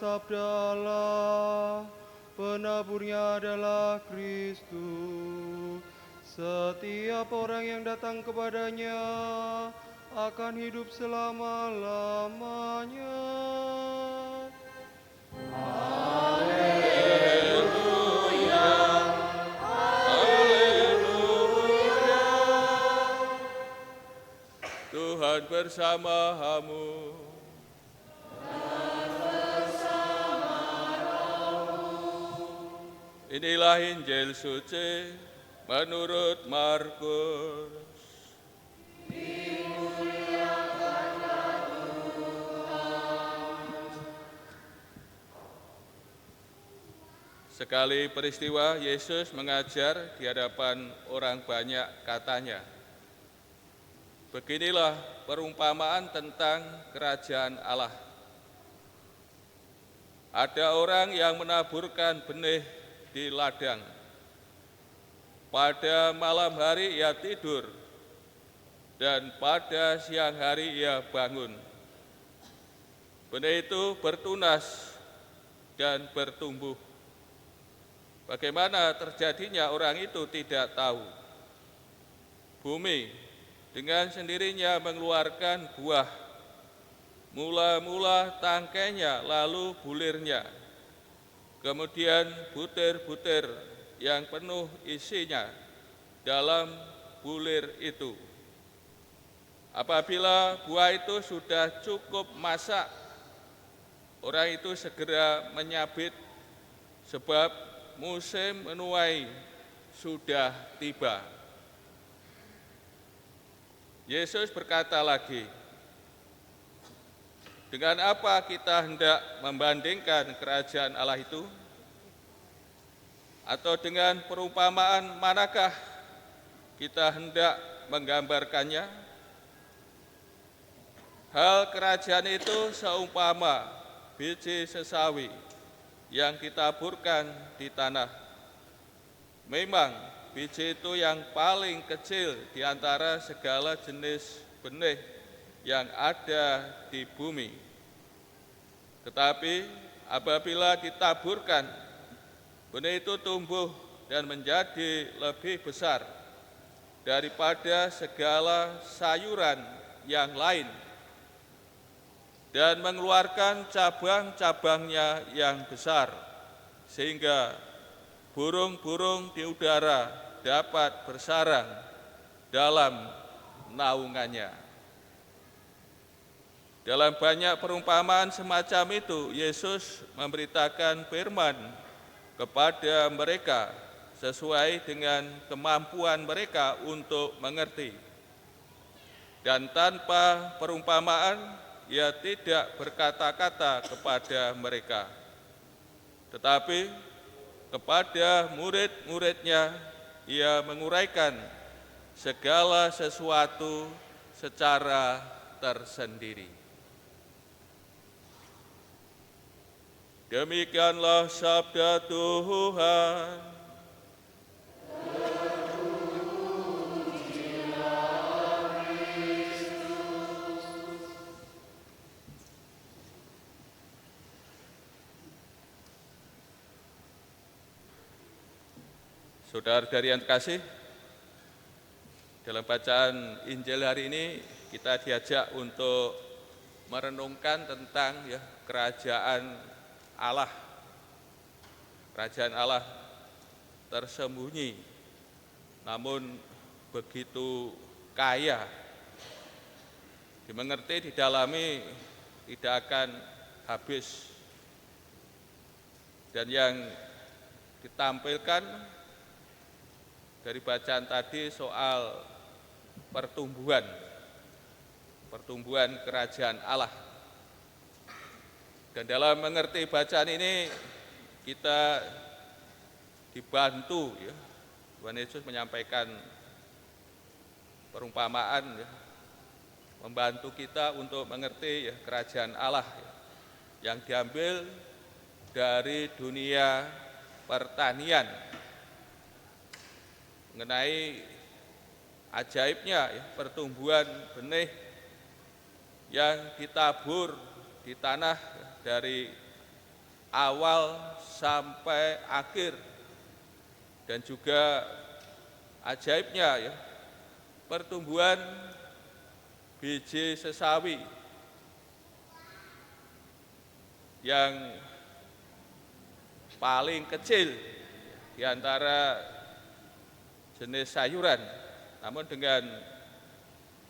sabda Allah, penaburnya adalah Kristus. Setiap orang yang datang kepadanya akan hidup selama-lamanya. Tuhan bersama-Mu. Inilah Injil suci menurut Markus. Sekali peristiwa Yesus mengajar di hadapan orang banyak, katanya, "Beginilah perumpamaan tentang kerajaan Allah. Ada orang yang menaburkan benih di ladang. Pada malam hari ia tidur, dan pada siang hari ia bangun. Benih itu bertunas dan bertumbuh. Bagaimana terjadinya orang itu tidak tahu. Bumi dengan sendirinya mengeluarkan buah, mula-mula tangkainya, lalu bulirnya, kemudian butir-butir yang penuh isinya dalam bulir itu. Apabila buah itu sudah cukup masak, orang itu segera menyabit, sebab musim menuai sudah tiba." Yesus berkata lagi, "Dengan apa kita hendak membandingkan kerajaan Allah itu? Atau dengan perumpamaan manakah kita hendak menggambarkannya? Hal kerajaan itu seumpama biji sesawi yang ditaburkan di tanah. Memang biji itu yang paling kecil di antara segala jenis benih yang ada di bumi. Tetapi apabila ditaburkan, benih itu tumbuh dan menjadi lebih besar daripada segala sayuran yang lain, dan mengeluarkan cabang-cabangnya yang besar, sehingga burung-burung di udara dapat bersarang dalam naungannya." Dalam banyak perumpamaan semacam itu, Yesus memberitakan firman kepada mereka sesuai dengan kemampuan mereka untuk mengerti. Dan tanpa perumpamaan, ia tidak berkata-kata kepada mereka, tetapi kepada murid-muridnya ia menguraikan segala sesuatu secara tersendiri. Demikianlah sabda Tuhan. Saudara-saudari yang terkasih, dalam bacaan Injil hari ini kita diajak untuk merenungkan tentang kerajaan Allah. Kerajaan Allah tersembunyi, namun begitu kaya. Dimengerti, didalami, tidak akan habis. Dan yang ditampilkan dari bacaan tadi soal pertumbuhan kerajaan Allah. Dan dalam mengerti bacaan ini kita dibantu, Tuhan Yesus menyampaikan perumpamaan, membantu kita untuk mengerti kerajaan Allah yang diambil dari dunia pertanian, mengenai ajaibnya pertumbuhan benih yang ditabur di tanah dari awal sampai akhir. Dan juga ajaibnya ya, pertumbuhan biji sesawi yang paling kecil di antara jenis sayuran, namun dengan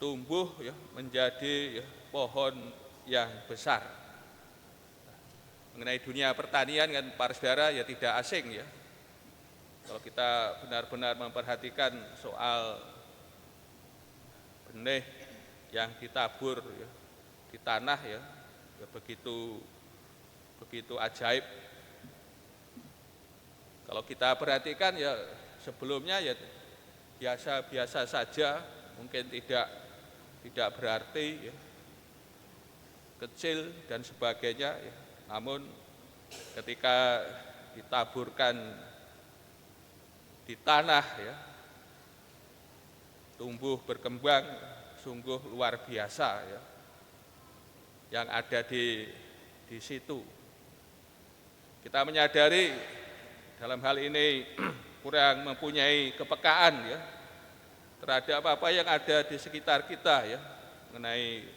tumbuh ya, menjadi ya, pohon yang besar. Mengenai dunia pertanian kan para saudara ya tidak asing ya. Kalau kita benar-benar memperhatikan soal benih yang ditabur ya, di tanah ya, ya begitu ajaib. Kalau kita perhatikan ya sebelumnya ya biasa-biasa saja, mungkin tidak berarti ya, kecil dan sebagainya ya. Namun ketika ditaburkan di tanah ya, tumbuh berkembang sungguh luar biasa ya, yang ada di situ. Kita menyadari dalam hal ini kurang mempunyai kepekaan ya terhadap apa yang ada di sekitar kita ya, mengenai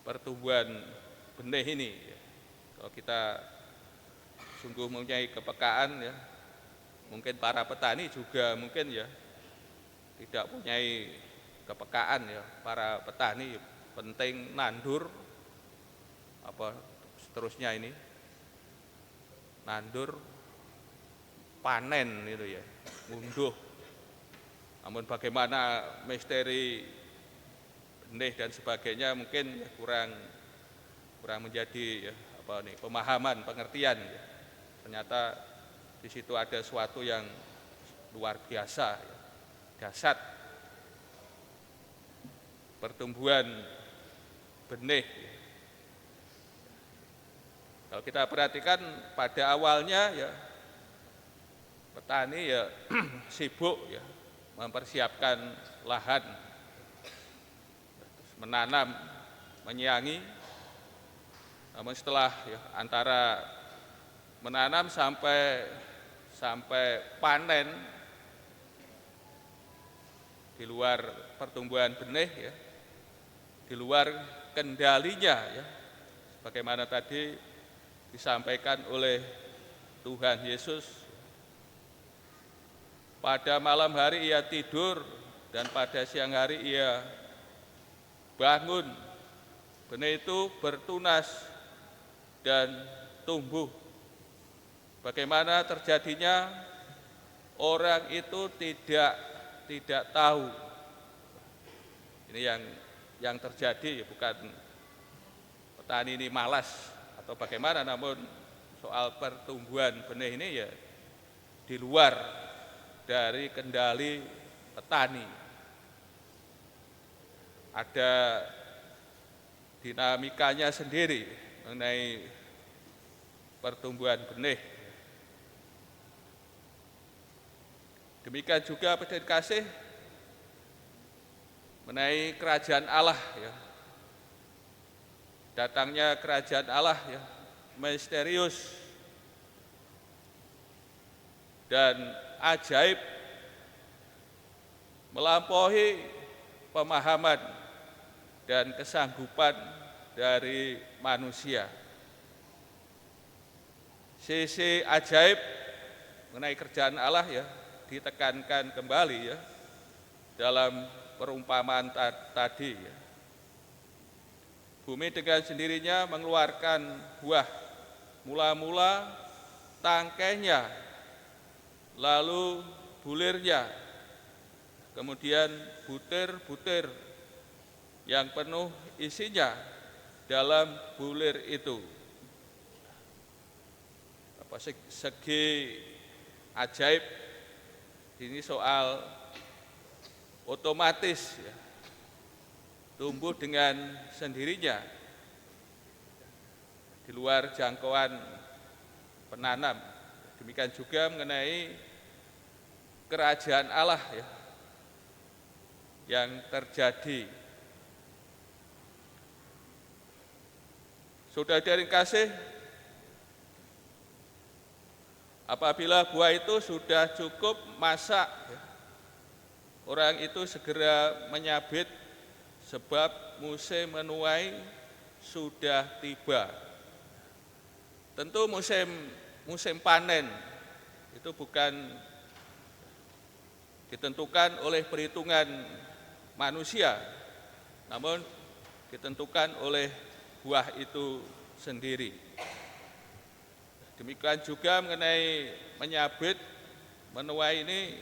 pertumbuhan benih ini ya. Kalau kita sungguh mempunyai kepekaan ya, mungkin para petani juga mungkin ya tidak mempunyai kepekaan ya. Para petani penting nandur apa seterusnya ini, nandur, panen itu ya, ngunduh. Namun bagaimana misteri benih dan sebagainya mungkin ya kurang menjadi ya, pemahaman, pengertian ya. Ternyata di situ ada sesuatu yang luar biasa, ya, dahsyat. Pertumbuhan benih. Kalau kita perhatikan pada awalnya ya petani ya sibuk ya mempersiapkan lahan, menanam, menyiangi. Namun setelah ya, antara menanam sampai panen, di luar pertumbuhan benih ya, di luar kendalinya ya, bagaimana tadi disampaikan oleh Tuhan Yesus, pada malam hari ia tidur dan pada siang hari ia bangun, benih itu bertunas dan tumbuh. Bagaimana terjadinya, orang itu tidak tahu. Ini yang terjadi, bukan petani ini malas atau bagaimana, namun soal pertumbuhan benih ini ya di luar dari kendali petani. Ada dinamikanya sendiri mengenai pertumbuhan benih. Demikian juga Bapak kasih mengenai kerajaan Allah ya. Datangnya kerajaan Allah ya, misterius dan ajaib, melampaui pemahaman dan kesanggupan dari manusia. Sisi ajaib mengenai kerajaan Allah ya ditekankan kembali ya dalam perumpamaan tadi ya. Bumi dengan sendirinya mengeluarkan buah, mula-mula tangkainya, lalu bulirnya, kemudian butir-butir yang penuh isinya dalam bulir itu. Segi ajaib ini soal otomatis ya, tumbuh dengan sendirinya di luar jangkauan penanam. Demikian juga mengenai kerajaan Allah ya, yang terjadi. Saudara-saudari kasih, Apabila buah itu sudah cukup masak, orang itu segera menyabit sebab musim menuai sudah tiba. Tentu musim panen itu bukan ditentukan oleh perhitungan manusia, namun ditentukan oleh buah itu sendiri. Demikian juga mengenai menyabit, menuai ini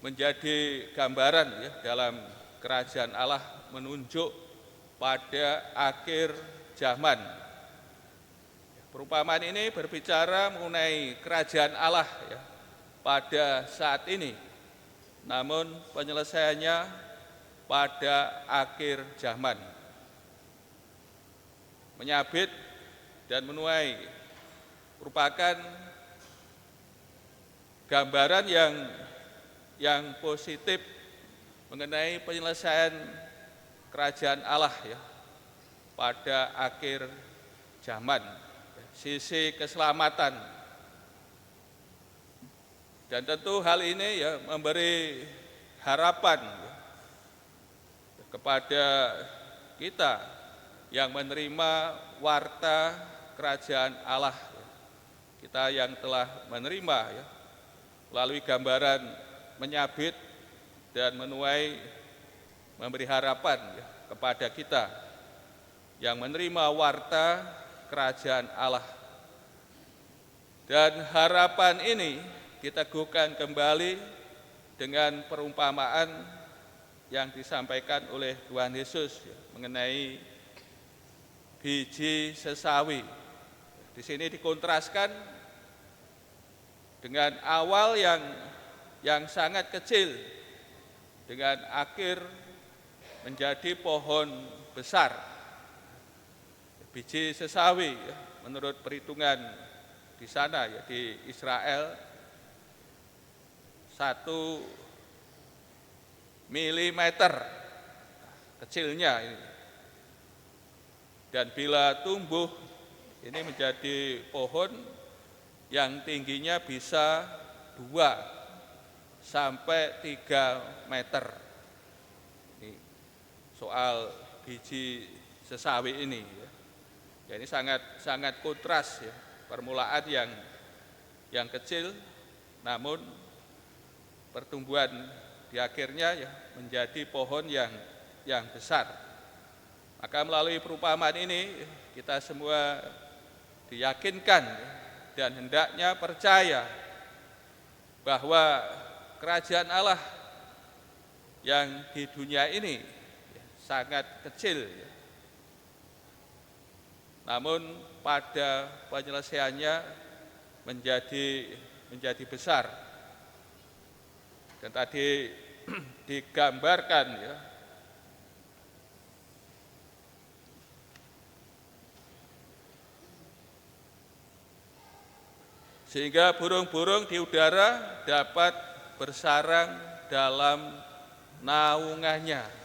menjadi gambaran ya dalam kerajaan Allah, menunjuk pada akhir zaman. Perumpamaan ini berbicara mengenai kerajaan Allah ya, pada saat ini, namun penyelesaiannya pada akhir zaman. Menyabit dan menuai merupakan gambaran yang positif mengenai penyelesaian kerajaan Allah ya, pada akhir zaman. Sisi keselamatan, dan tentu hal ini ya memberi harapan ya, kepada kita yang menerima warta kerajaan Allah, kita yang telah menerima ya, melalui gambaran menyabit dan menuai, memberi harapan ya, kepada kita yang menerima warta kerajaan Allah. Dan harapan ini diteguhkan kembali dengan perumpamaan yang disampaikan oleh Tuhan Yesus ya, mengenai biji sesawi. Di sini dikontraskan dengan awal yang sangat kecil dengan akhir menjadi pohon besar. Biji sesawi ya, menurut perhitungan di sana ya di Israel 1 milimeter kecilnya ini. Dan bila tumbuh ini menjadi pohon yang tingginya bisa 2 sampai 3 meter. Ini soal biji sesawi ini ya. Ya, ini sangat kontras ya, permulaan yang kecil, namun pertumbuhan di akhirnya ya menjadi pohon yang besar. Maka melalui perumpamaan ini kita semua diyakinkan dan hendaknya percaya bahwa kerajaan Allah yang di dunia ini sangat kecil ya, namun pada penyelesaiannya menjadi besar. Dan tadi digambarkan ya, sehingga burung-burung di udara dapat bersarang dalam naungannya.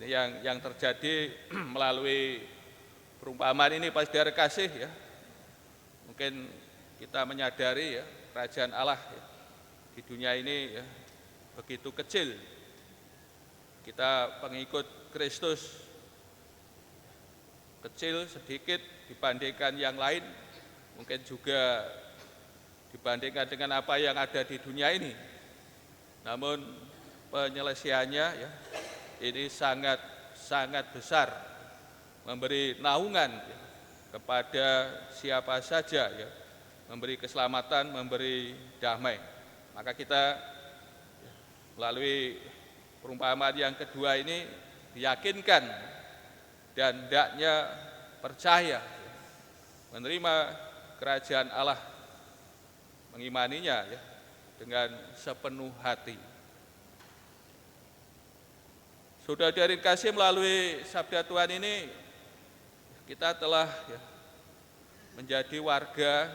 Ini yang terjadi melalui perumpamaan ini, Pak Saudara kasih ya. Mungkin kita menyadari ya, kerajaan Allah ya, di dunia ini ya, begitu kecil. Kita pengikut Kristus kecil sedikit dibandingkan yang lain, mungkin juga dibandingkan dengan apa yang ada di dunia ini. Namun penyelesaiannya ya, ini sangat besar, memberi naungan ya, kepada siapa saja ya, memberi keselamatan, memberi damai. Maka kita ya, melalui perumpamaan yang kedua ini diyakinkan dan hendaknya percaya ya, menerima kerajaan Allah, mengimaninya ya, dengan sepenuh hati. Sudah dikasih melalui sabda Tuhan ini, kita telah ya, menjadi warga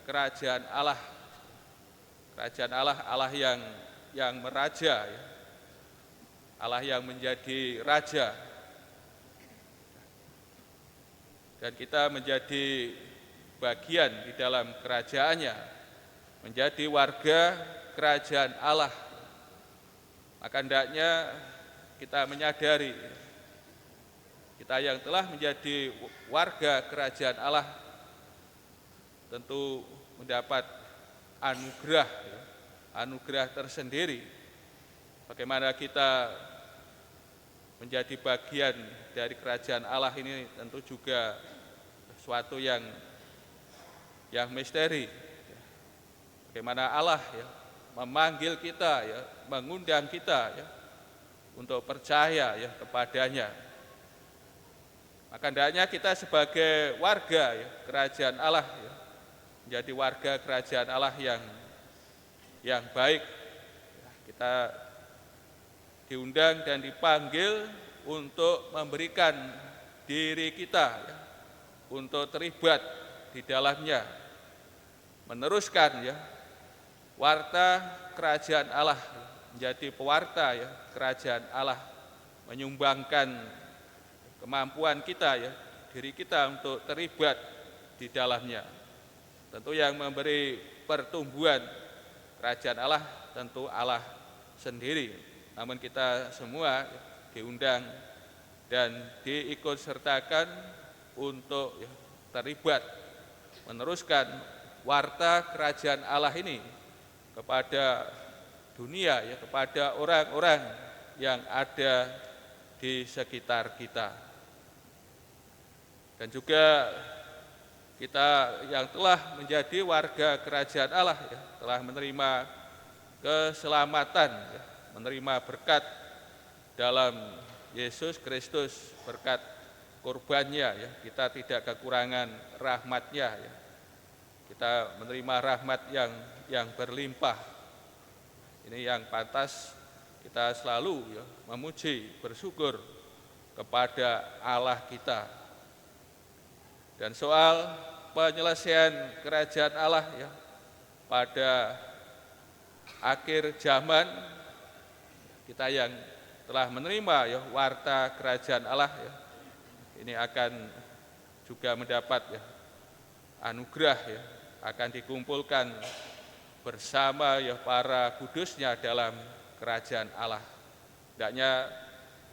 kerajaan Allah. Kerajaan Allah, Allah yang meraja, ya. Allah yang menjadi raja. Dan kita menjadi bagian di dalam kerajaannya, menjadi warga kerajaan Allah. Maka hendaknya kita menyadari, kita yang telah menjadi warga kerajaan Allah tentu mendapat anugerah, anugerah tersendiri. Bagaimana kita menjadi bagian dari kerajaan Allah ini tentu juga suatu yang misteri. Bagaimana Allah memanggil kita, mengundang kita untuk percaya kepadanya. Maka hendaknya kita sebagai warga kerajaan Allah menjadi warga kerajaan Allah yang baik. Kita diundang dan dipanggil untuk memberikan diri kita untuk terlibat di dalamnya, meneruskan warta kerajaan Allah, menjadi pewarta kerajaan Allah, menyumbangkan kemampuan kita diri kita untuk terlibat di dalamnya. Tentu yang memberi pertumbuhan kerajaan Allah tentu Allah sendiri. Namun kita semua diundang dan diikut sertakan untuk terlibat meneruskan warta kerajaan Allah ini kepada dunia, kepada orang-orang yang ada di sekitar kita. Dan juga kita yang telah menjadi warga kerajaan Allah telah menerima keselamatan, menerima berkat dalam Yesus Kristus, berkat kurbannya, kita tidak kekurangan rahmatnya, kita menerima rahmat yang berlimpah. Ini yang pantas kita selalu memuji, bersyukur kepada Allah kita. Dan soal penyelesaian kerajaan Allah pada akhir zaman, kita yang telah menerima warta kerajaan Allah ini akan juga mendapat anugerah, akan dikumpulkan bersama para kudusnya dalam kerajaan Allah. Hendaknya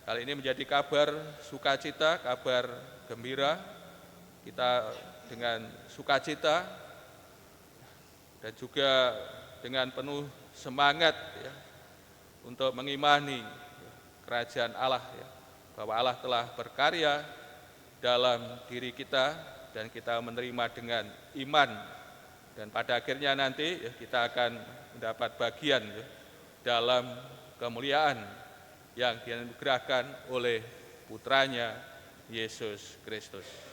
hal ini menjadi kabar sukacita, kabar gembira. Kita dengan sukacita dan juga dengan penuh semangat untuk mengimani kerajaan Allah, bahwa Allah telah berkarya dalam diri kita dan kita menerima dengan iman, dan pada akhirnya nanti kita akan mendapat bagian dalam kemuliaan yang dianugerahkan oleh putranya Yesus Kristus.